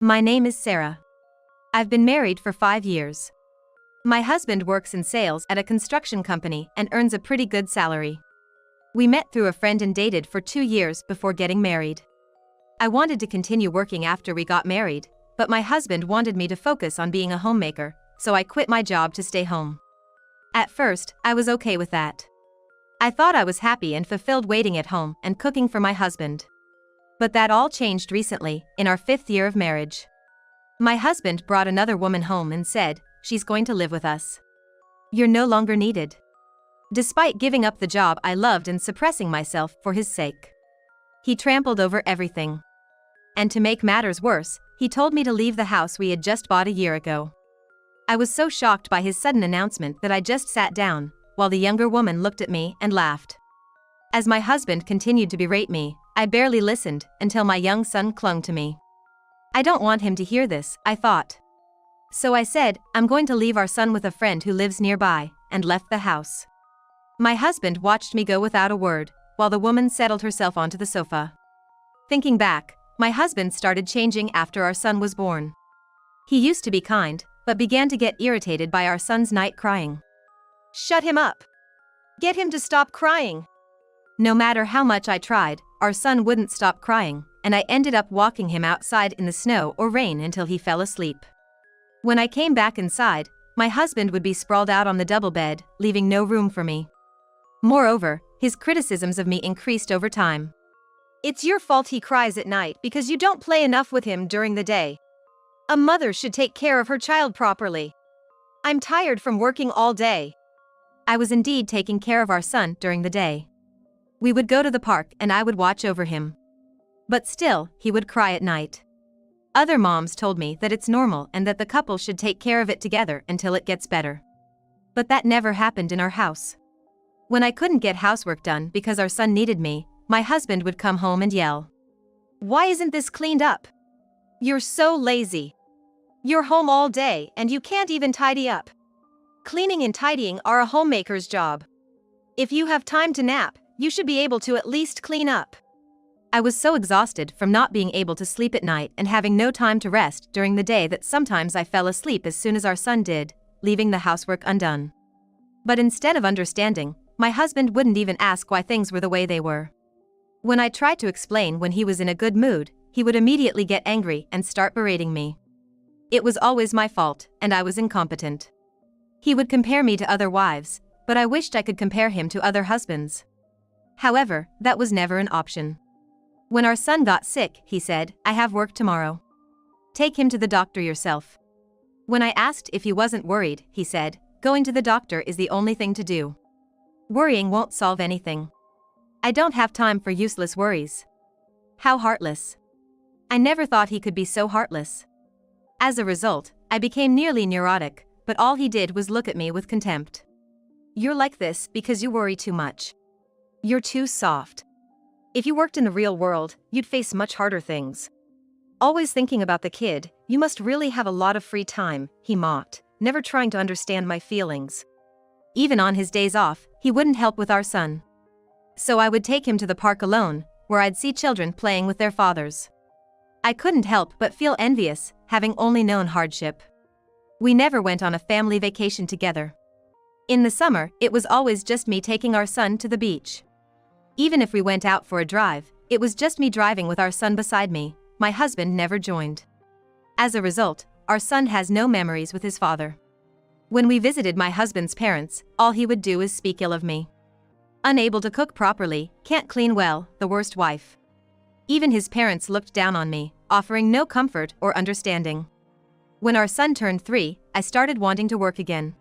My name is Sarah. I've been married for 5 years. My husband works in sales at a construction company and earns a pretty good salary. We met through a friend and dated for 2 years before getting married. I wanted to continue working after we got married, but my husband wanted me to focus on being a homemaker, so I quit my job to stay home. At first, I was okay with that. I thought I was happy and fulfilled waiting at home and cooking for my husband. But that all changed recently, in our 5th year of marriage. My husband brought another woman home and said, "She's going to live with us. You're no longer needed." Despite giving up the job I loved and suppressing myself for his sake, he trampled over everything. And to make matters worse, he told me to leave the house we had just bought a year ago. I was so shocked by his sudden announcement that I just sat down, while the younger woman looked at me and laughed. As my husband continued to berate me, I barely listened until my young son clung to me. I don't want him to hear this, I thought. So I said, "I'm going to leave our son with a friend who lives nearby," and left the house. My husband watched me go without a word, while the woman settled herself onto the sofa. Thinking back, my husband started changing after our son was born. He used to be kind, but began to get irritated by our son's night crying. "Shut him up! Get him to stop crying!" No matter how much I tried, our son wouldn't stop crying, and I ended up walking him outside in the snow or rain until he fell asleep. When I came back inside, my husband would be sprawled out on the double bed, leaving no room for me. Moreover, his criticisms of me increased over time. "It's your fault he cries at night because you don't play enough with him during the day. A mother should take care of her child properly. I'm tired from working all day." I was indeed taking care of our son during the day. We would go to the park and I would watch over him. But still, he would cry at night. Other moms told me that it's normal and that the couple should take care of it together until it gets better. But that never happened in our house. When I couldn't get housework done because our son needed me, my husband would come home and yell, "Why isn't this cleaned up? You're so lazy. You're home all day and you can't even tidy up. Cleaning and tidying are a homemaker's job. If you have time to nap, you should be able to at least clean up." I was so exhausted from not being able to sleep at night and having no time to rest during the day that sometimes I fell asleep as soon as our son did, leaving the housework undone. But instead of understanding, my husband wouldn't even ask why things were the way they were. When I tried to explain when he was in a good mood, he would immediately get angry and start berating me. It was always my fault, and I was incompetent. He would compare me to other wives, but I wished I could compare him to other husbands. However, that was never an option. When our son got sick, he said, "I have work tomorrow. Take him to the doctor yourself." When I asked if he wasn't worried, he said, "Going to the doctor is the only thing to do. Worrying won't solve anything. I don't have time for useless worries." How heartless. I never thought he could be so heartless. As a result, I became nearly neurotic, but all he did was look at me with contempt. "You're like this because you worry too much. You're too soft. If you worked in the real world, you'd face much harder things. Always thinking about the kid, you must really have a lot of free time," he mocked, never trying to understand my feelings. Even on his days off, he wouldn't help with our son. So I would take him to the park alone, where I'd see children playing with their fathers. I couldn't help but feel envious, having only known hardship. We never went on a family vacation together. In the summer, it was always just me taking our son to the beach. Even if we went out for a drive, it was just me driving with our son beside me. My husband never joined. As a result, our son has no memories with his father. When we visited my husband's parents, all he would do is speak ill of me. Unable to cook properly, can't clean well, the worst wife. Even his parents looked down on me, offering no comfort or understanding. When our son turned 3, I started wanting to work again.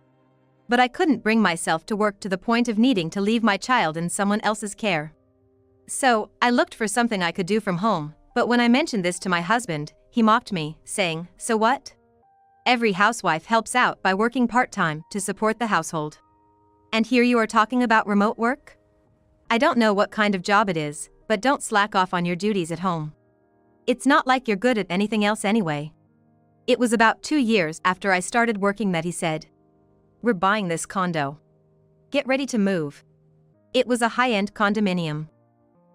But I couldn't bring myself to work to the point of needing to leave my child in someone else's care. So, I looked for something I could do from home, but when I mentioned this to my husband, he mocked me, saying, "So what? Every housewife helps out by working part-time to support the household. And here you are talking about remote work? I don't know what kind of job it is, but don't slack off on your duties at home. It's not like you're good at anything else anyway." It was about 2 years after I started working that he said, "We're buying this condo. Get ready to move." It was a high-end condominium.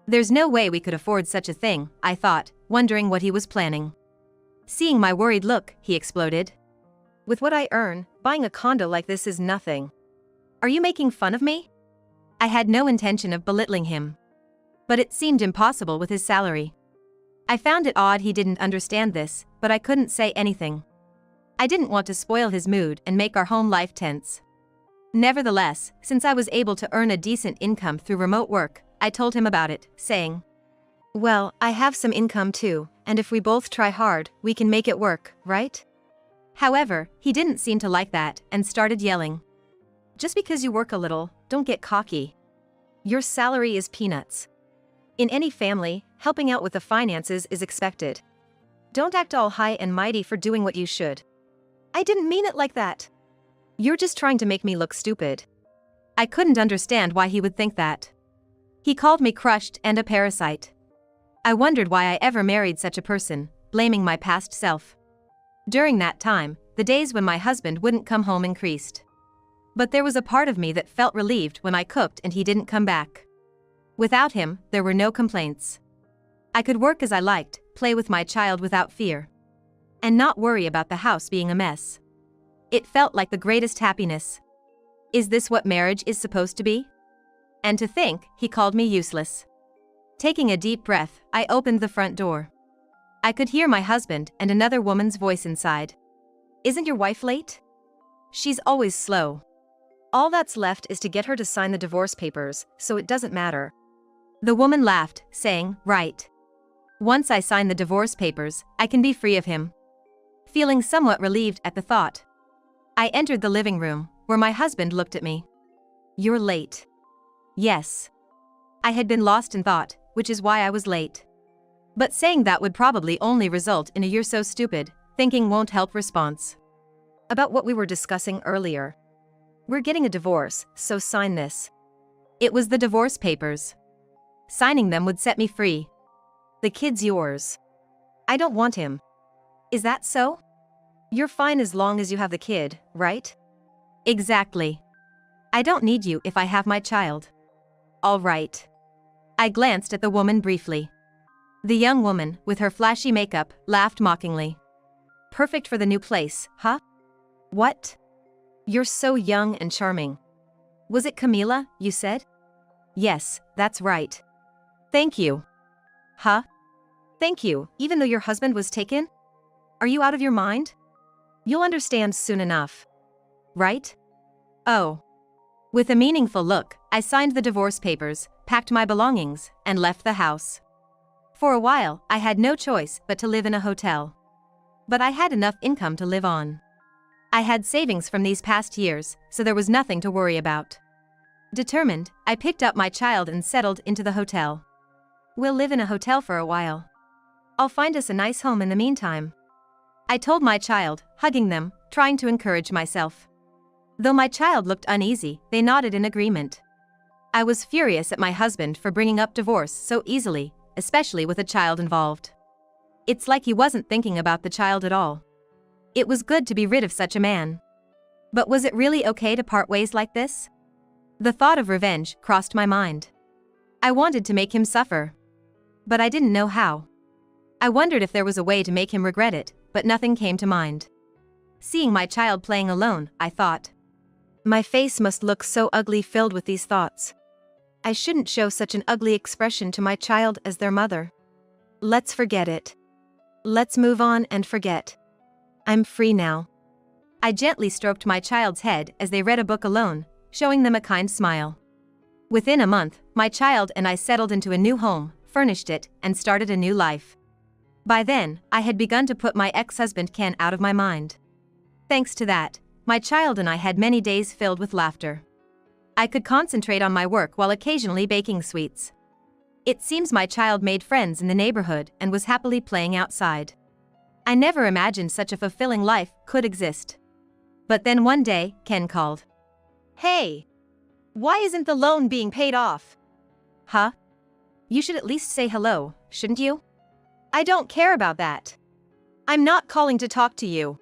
There's no way we could afford such a thing, I thought, wondering what he was planning. Seeing my worried look, he exploded. With what I earn, buying a condo like this is nothing. Are you making fun of me? I had no intention of belittling him. But it seemed impossible with his salary. I found it odd he didn't understand this, but I couldn't say anything. I didn't want to spoil his mood and make our home life tense. Nevertheless, since I was able to earn a decent income through remote work, I told him about it, saying, "Well, I have some income too, and if we both try hard, we can make it work, right?" However, he didn't seem to like that and started yelling. "Just because you work a little, don't get cocky. Your salary is peanuts. In any family, helping out with the finances is expected. Don't act all high and mighty for doing what you should." "I didn't mean it like that." "You're just trying to make me look stupid." I couldn't understand why he would think that. He called me crushed and a parasite. I wondered why I ever married such a person, blaming my past self. During that time, the days when my husband wouldn't come home increased. But there was a part of me that felt relieved when I cooked and he didn't come back. Without him, there were no complaints. I could work as I liked, play with my child without fear, and not worry about the house being a mess. It felt like the greatest happiness. Is this what marriage is supposed to be? And to think, he called me useless. Taking a deep breath, I opened the front door. I could hear my husband and another woman's voice inside. "Isn't your wife late? She's always slow. All that's left is to get her to sign the divorce papers, so it doesn't matter." The woman laughed, saying, "Right. Once I sign the divorce papers, I can be free of him." Feeling somewhat relieved at the thought, I entered the living room, where my husband looked at me. "You're late." Yes. I had been lost in thought, which is why I was late. But saying that would probably only result in a "you're so stupid" thinking won't help response. About what we were discussing earlier. "We're getting a divorce, so sign this." It was the divorce papers. Signing them would set me free. "The kid's yours." "I don't want him." "Is that so?" "You're fine as long as you have the kid, right?" "Exactly. I don't need you if I have my child." "All right." I glanced at the woman briefly. The young woman, with her flashy makeup, laughed mockingly. "Perfect for the new place, huh?" "What? You're so young and charming." "Was it Camila, you said?" "Yes, that's right." "Thank you." "Huh? Thank you, even though your husband was taken? Are you out of your mind?" "You'll understand soon enough. Right?" "Oh." With a meaningful look, I signed the divorce papers, packed my belongings, and left the house. For a while, I had no choice but to live in a hotel. But I had enough income to live on. I had savings from these past years, so there was nothing to worry about. Determined, I picked up my child and settled into the hotel. "We'll live in a hotel for a while. I'll find us a nice home in the meantime," I told my child, hugging them, trying to encourage myself. Though my child looked uneasy, they nodded in agreement. I was furious at my husband for bringing up divorce so easily, especially with a child involved. It's like he wasn't thinking about the child at all. It was good to be rid of such a man. But was it really okay to part ways like this? The thought of revenge crossed my mind. I wanted to make him suffer. But I didn't know how. I wondered if there was a way to make him regret it, but nothing came to mind. Seeing my child playing alone, I thought, my face must look so ugly filled with these thoughts. I shouldn't show such an ugly expression to my child as their mother. Let's forget it. Let's move on and forget. I'm free now. I gently stroked my child's head as they read a book alone, showing them a kind smile. Within a month, my child and I settled into a new home, furnished it, and started a new life. By then, I had begun to put my ex-husband Ken out of my mind. Thanks to that, my child and I had many days filled with laughter. I could concentrate on my work while occasionally baking sweets. It seems my child made friends in the neighborhood and was happily playing outside. I never imagined such a fulfilling life could exist. But then one day, Ken called. "Hey! Why isn't the loan being paid off?" "Huh? You should at least say hello, shouldn't you?" "I don't care about that. I'm not calling to talk to you."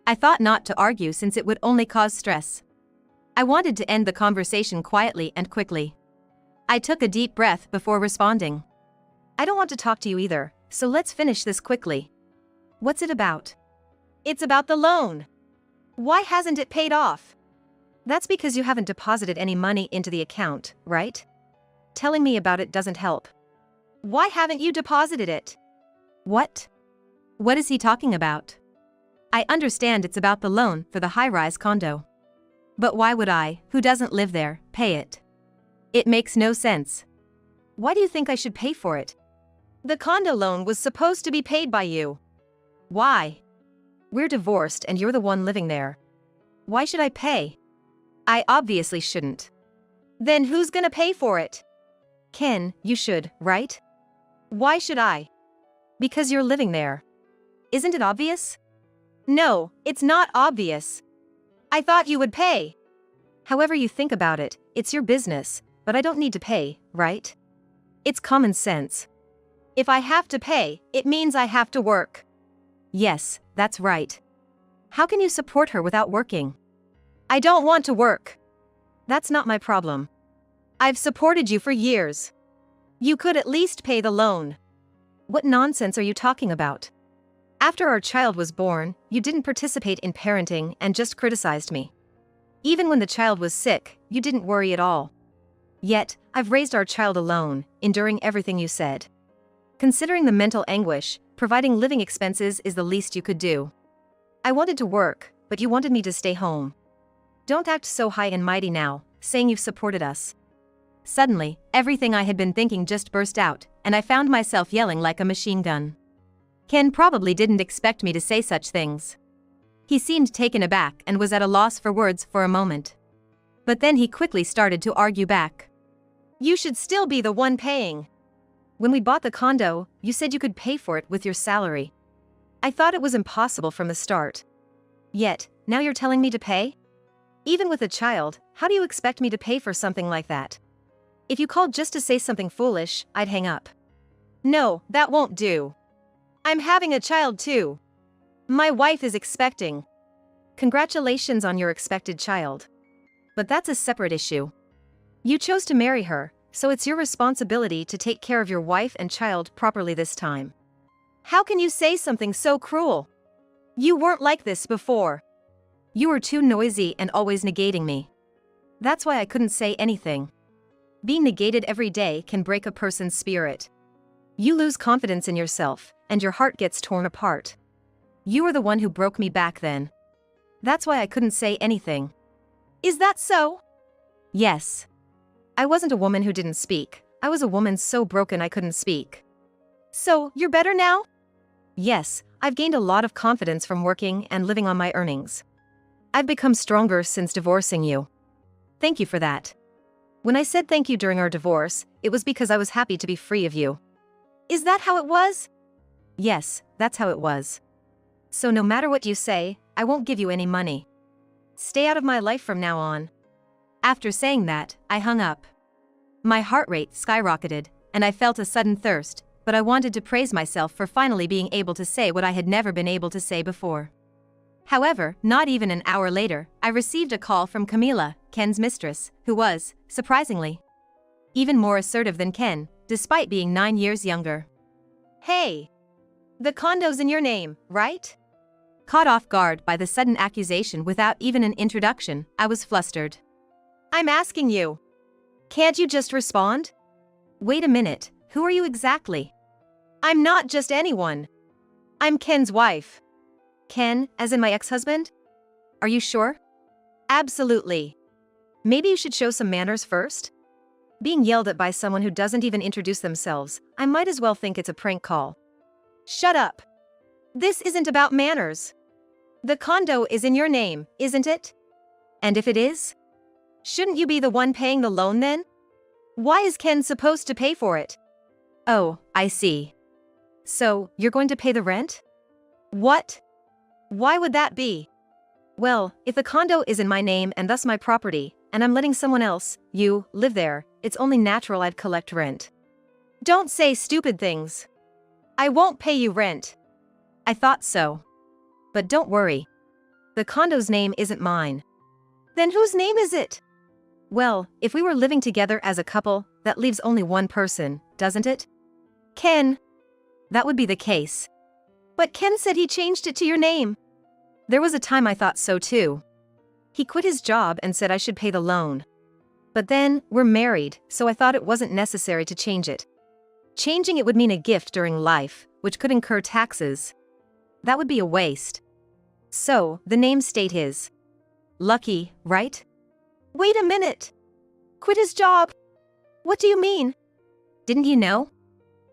I thought not to argue since it would only cause stress. I wanted to end the conversation quietly and quickly. I took a deep breath before responding. "I don't want to talk to you either, so let's finish this quickly." What's it about? It's about the loan. Why hasn't it paid off? That's because you haven't deposited any money into the account, right? Telling me about it doesn't help. Why haven't you deposited it? What? What is he talking about? I understand it's about the loan for the high-rise condo. But why would I, who doesn't live there, pay it? It makes no sense. Why do you think I should pay for it? The condo loan was supposed to be paid by you. Why? We're divorced and you're the one living there. Why should I pay? I obviously shouldn't. Then who's gonna pay for it? Ken, you should, right? Why should I? Because you're living there. Isn't it obvious? No, it's not obvious. I thought you would pay. However you think about it, it's your business, but I don't need to pay, right? It's common sense. If I have to pay, it means I have to work. Yes, that's right. How can you support her without working? I don't want to work. That's not my problem. I've supported you for years. You could at least pay the loan. What nonsense are you talking about? After our child was born, you didn't participate in parenting and just criticized me. Even when the child was sick, you didn't worry at all. Yet, I've raised our child alone, enduring everything you said. Considering the mental anguish, providing living expenses is the least you could do. I wanted to work, but you wanted me to stay home. Don't act so high and mighty now, saying you've supported us. Suddenly, everything I had been thinking just burst out, and I found myself yelling like a machine gun. Ken probably didn't expect me to say such things. He seemed taken aback and was at a loss for words for a moment. But then he quickly started to argue back. You should still be the one paying. When we bought the condo, you said you could pay for it with your salary. I thought it was impossible from the start. Yet, now you're telling me to pay? Even with a child, how do you expect me to pay for something like that? If you called just to say something foolish, I'd hang up. No, that won't do. I'm having a child too. My wife is expecting. Congratulations on your expected child. But that's a separate issue. You chose to marry her, so it's your responsibility to take care of your wife and child properly this time. How can you say something so cruel? You weren't like this before. You were too noisy and always negating me. That's why I couldn't say anything. Being negated every day can break a person's spirit. You lose confidence in yourself, and your heart gets torn apart. You were the one who broke me back then. That's why I couldn't say anything. Is that so? Yes. I wasn't a woman who didn't speak. I was a woman so broken I couldn't speak. So, you're better now? Yes, I've gained a lot of confidence from working and living on my earnings. I've become stronger since divorcing you. Thank you for that. When I said thank you during our divorce, it was because I was happy to be free of you. Is that how it was? Yes, that's how it was. So no matter what you say, I won't give you any money. Stay out of my life from now on. After saying that, I hung up. My heart rate skyrocketed, and I felt a sudden thirst, but I wanted to praise myself for finally being able to say what I had never been able to say before. However, not even an hour later, I received a call from Camila, Ken's mistress, who was, surprisingly, even more assertive than Ken, despite being 9 years younger. Hey! The condo's in your name, right? Caught off guard by the sudden accusation without even an introduction, I was flustered. I'm asking you. Can't you just respond? Wait a minute, who are you exactly? I'm not just anyone. I'm Ken's wife. Ken, as in my ex-husband? Are you sure? Absolutely. Maybe you should show some manners first? Being yelled at by someone who doesn't even introduce themselves, I might as well think it's a prank call. Shut up. This isn't about manners. The condo is in your name, isn't it? And if it is? Shouldn't you be the one paying the loan then? Why is Ken supposed to pay for it? Oh, I see. So, you're going to pay the rent? What? Why would that be? Well, if the condo is in my name and thus my property, and I'm letting someone else, you, live there, it's only natural I'd collect rent. Don't say stupid things. I won't pay you rent. I thought so. But don't worry. The condo's name isn't mine. Then whose name is it? Well, if we were living together as a couple, that leaves only one person, doesn't it? Ken. That would be the case. But Ken said he changed it to your name. There was a time I thought so too. He quit his job and said I should pay the loan. But then, we're married, so I thought it wasn't necessary to change it. Changing it would mean a gift during life, which could incur taxes. That would be a waste. So, the name stayed his. Lucky, right? Wait a minute. Quit his job? What do you mean? Didn't you know?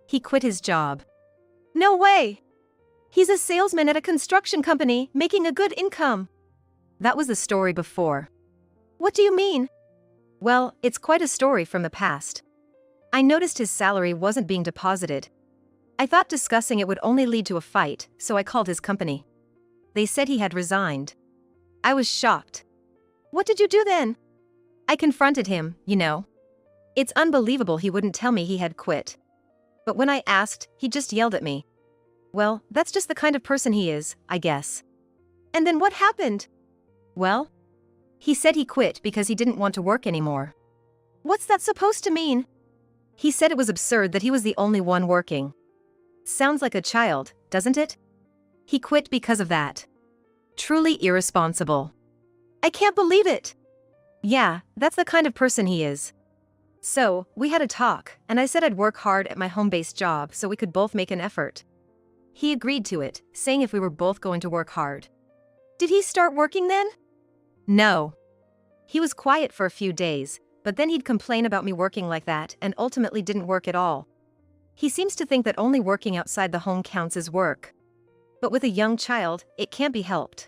He quit his job. No way. He's a salesman at a construction company, making a good income. That was the story before. What do you mean? Well, it's quite a story from the past. I noticed his salary wasn't being deposited. I thought discussing it would only lead to a fight, so I called his company. They said he had resigned. I was shocked. What did you do then? I confronted him, you know. It's unbelievable he wouldn't tell me he had quit. But when I asked, he just yelled at me. Well, that's just the kind of person he is, I guess. And then what happened? Well, he said he quit because he didn't want to work anymore. What's that supposed to mean? He said it was absurd that he was the only one working. Sounds like a child, doesn't it? He quit because of that. Truly irresponsible. I can't believe it. Yeah, that's the kind of person he is. So, we had a talk, and I said I'd work hard at my home-based job so we could both make an effort. He agreed to it, saying if we were both going to work hard. Did he start working then? No. He was quiet for a few days, but then he'd complain about me working like that and ultimately didn't work at all. He seems to think that only working outside the home counts as work. But with a young child, it can't be helped.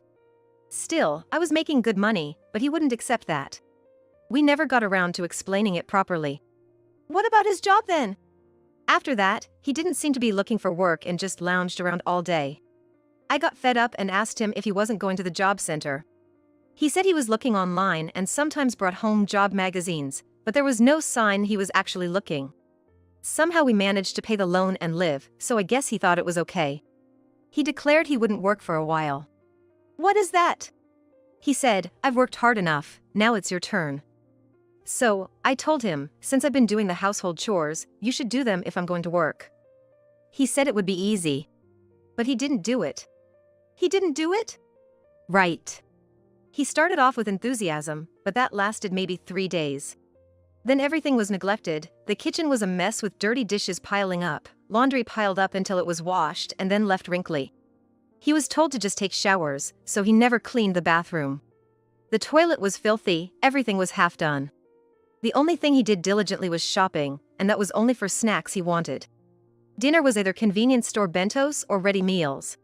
Still, I was making good money, but he wouldn't accept that. We never got around to explaining it properly. What about his job then? After that, he didn't seem to be looking for work and just lounged around all day. I got fed up and asked him if he wasn't going to the job center. He said he was looking online and sometimes brought home job magazines, but there was no sign he was actually looking. Somehow we managed to pay the loan and live, so I guess he thought it was okay. He declared he wouldn't work for a while. What is that? He said, I've worked hard enough, now it's your turn. So, I told him, since I've been doing the household chores, you should do them if I'm going to work. He said it would be easy. But he didn't do it. He didn't do it? Right. He started off with enthusiasm, but that lasted maybe 3 days. Then everything was neglected, the kitchen was a mess with dirty dishes piling up, laundry piled up until it was washed and then left wrinkly. He was told to just take showers, so he never cleaned the bathroom. The toilet was filthy, everything was half done. The only thing he did diligently was shopping, and that was only for snacks he wanted. Dinner was either convenience store bentos or ready meals.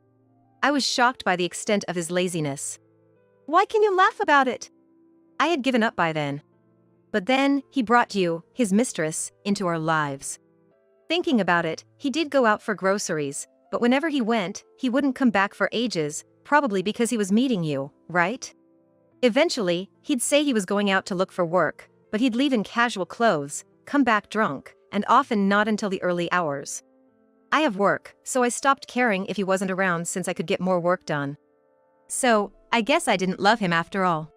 I was shocked by the extent of his laziness. Why can you laugh about it? I had given up by then. But then, he brought you, his mistress, into our lives. Thinking about it, he did go out for groceries, but whenever he went, he wouldn't come back for ages, probably because he was meeting you, right? Eventually, he'd say he was going out to look for work, but he'd leave in casual clothes, come back drunk, and often not until the early hours. I have work, so I stopped caring if he wasn't around since I could get more work done. So, I guess I didn't love him after all.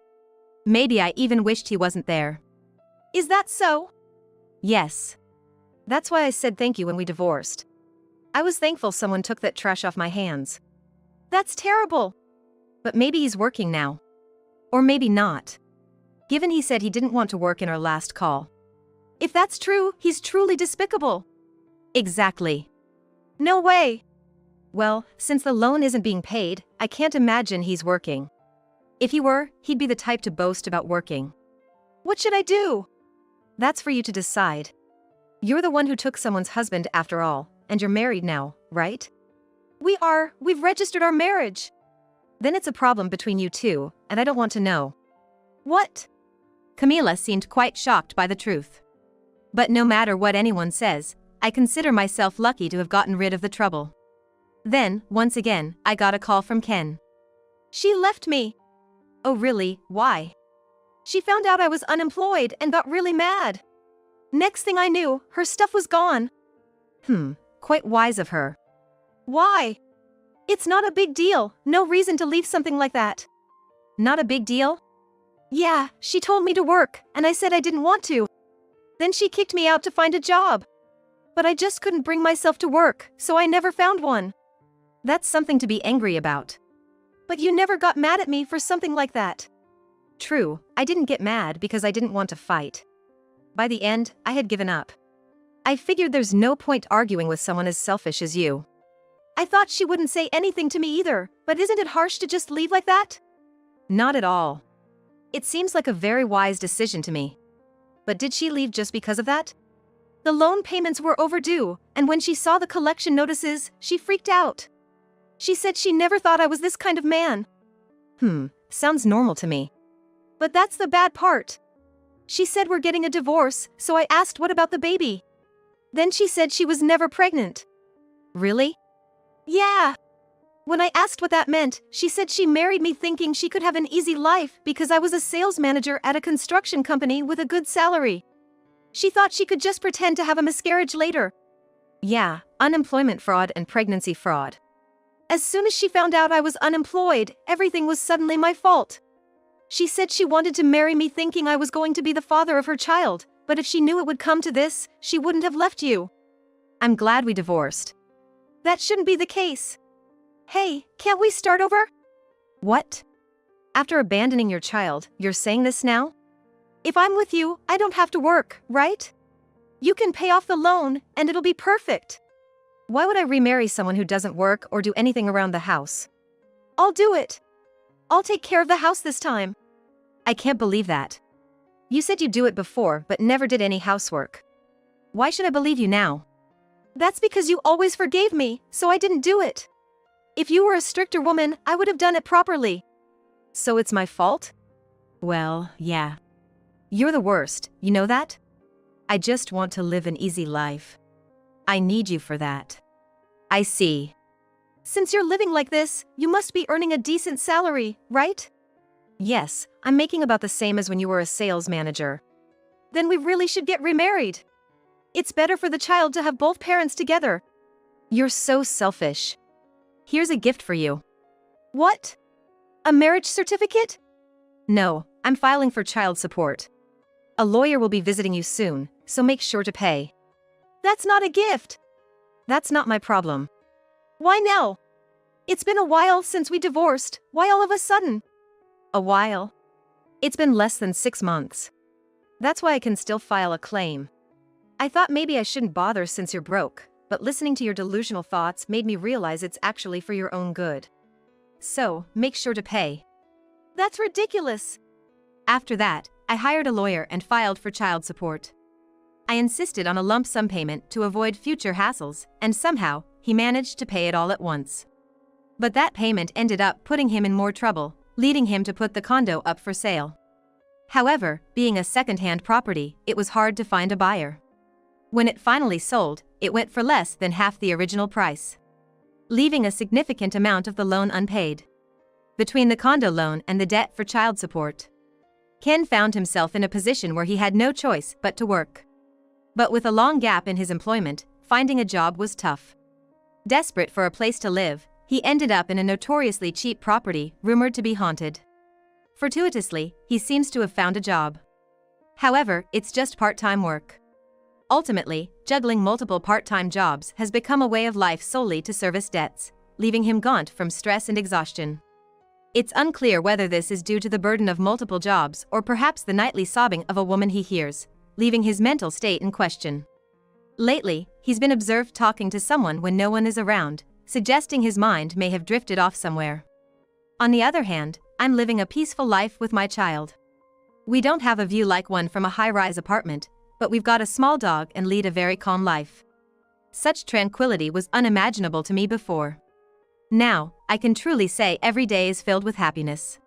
Maybe I even wished he wasn't there. Is that so? Yes. That's why I said thank you when we divorced. I was thankful someone took that trash off my hands. That's terrible. But maybe he's working now. Or maybe not. Given he said he didn't want to work in our last call. If that's true, he's truly despicable. Exactly. No way. Well, since the loan isn't being paid, I can't imagine he's working. If he were, he'd be the type to boast about working. What should I do? That's for you to decide. You're the one who took someone's husband after all, and you're married now, right? We've registered our marriage. Then it's a problem between you two, and I don't want to know. What? Camila seemed quite shocked by the truth. But no matter what anyone says, I consider myself lucky to have gotten rid of the trouble. Then, once again, I got a call from Ken. She left me. Oh really, why? She found out I was unemployed and got really mad. Next thing I knew, her stuff was gone. Quite wise of her. Why? It's not a big deal, no reason to leave something like that. Not a big deal? Yeah, she told me to work, and I said I didn't want to. Then she kicked me out to find a job. But I just couldn't bring myself to work, so I never found one. That's something to be angry about. But you never got mad at me for something like that. True, I didn't get mad because I didn't want to fight. By the end, I had given up. I figured there's no point arguing with someone as selfish as you. I thought she wouldn't say anything to me either, but isn't it harsh to just leave like that? Not at all. It seems like a very wise decision to me. But did she leave just because of that? The loan payments were overdue, and when she saw the collection notices, she freaked out. She said she never thought I was this kind of man. Sounds normal to me. But that's the bad part. She said we're getting a divorce, so I asked what about the baby. Then she said she was never pregnant. Really? Yeah. When I asked what that meant, she said she married me thinking she could have an easy life because I was a sales manager at a construction company with a good salary. She thought she could just pretend to have a miscarriage later. Yeah, unemployment fraud and pregnancy fraud. As soon as she found out I was unemployed, everything was suddenly my fault. She said she wanted to marry me thinking I was going to be the father of her child, but if she knew it would come to this, she wouldn't have left you. I'm glad we divorced. That shouldn't be the case. Hey, can't we start over? What? After abandoning your child, you're saying this now? If I'm with you, I don't have to work, right? You can pay off the loan, and it'll be perfect. Why would I remarry someone who doesn't work or do anything around the house? I'll do it. I'll take care of the house this time. I can't believe that. You said you'd do it before but never did any housework. Why should I believe you now? That's because you always forgave me, so I didn't do it. If you were a stricter woman, I would have done it properly. So it's my fault? Well, yeah. You're the worst, you know that? I just want to live an easy life. I need you for that. I see. Since you're living like this, you must be earning a decent salary, right? Yes, I'm making about the same as when you were a sales manager. Then we really should get remarried. It's better for the child to have both parents together. You're so selfish. Here's a gift for you. What? A marriage certificate? No, I'm filing for child support. A lawyer will be visiting you soon, so make sure to pay. That's not a gift. That's not my problem. Why now? It's been a while since we divorced. Why all of a sudden? A while? It's been less than 6 months. That's why I can still file a claim. I thought maybe I shouldn't bother since you're broke, but listening to your delusional thoughts made me realize it's actually for your own good. So, make sure to pay. That's ridiculous. After that, I hired a lawyer and filed for child support. I insisted on a lump sum payment to avoid future hassles, and somehow, he managed to pay it all at once. But that payment ended up putting him in more trouble, leading him to put the condo up for sale. However, being a second-hand property, it was hard to find a buyer. When it finally sold, it went for less than half the original price, leaving a significant amount of the loan unpaid. Between the condo loan and the debt for child support, Ken found himself in a position where he had no choice but to work. But with a long gap in his employment, finding a job was tough. Desperate for a place to live, he ended up in a notoriously cheap property rumored to be haunted. Fortuitously, he seems to have found a job. However, it's just part-time work. Ultimately, juggling multiple part-time jobs has become a way of life solely to service debts, leaving him gaunt from stress and exhaustion. It's unclear whether this is due to the burden of multiple jobs or perhaps the nightly sobbing of a woman he hears, leaving his mental state in question. Lately, he's been observed talking to someone when no one is around, suggesting his mind may have drifted off somewhere. On the other hand, I'm living a peaceful life with my child. We don't have a view like one from a high-rise apartment, but we've got a small dog and lead a very calm life. Such tranquility was unimaginable to me before. Now, I can truly say every day is filled with happiness.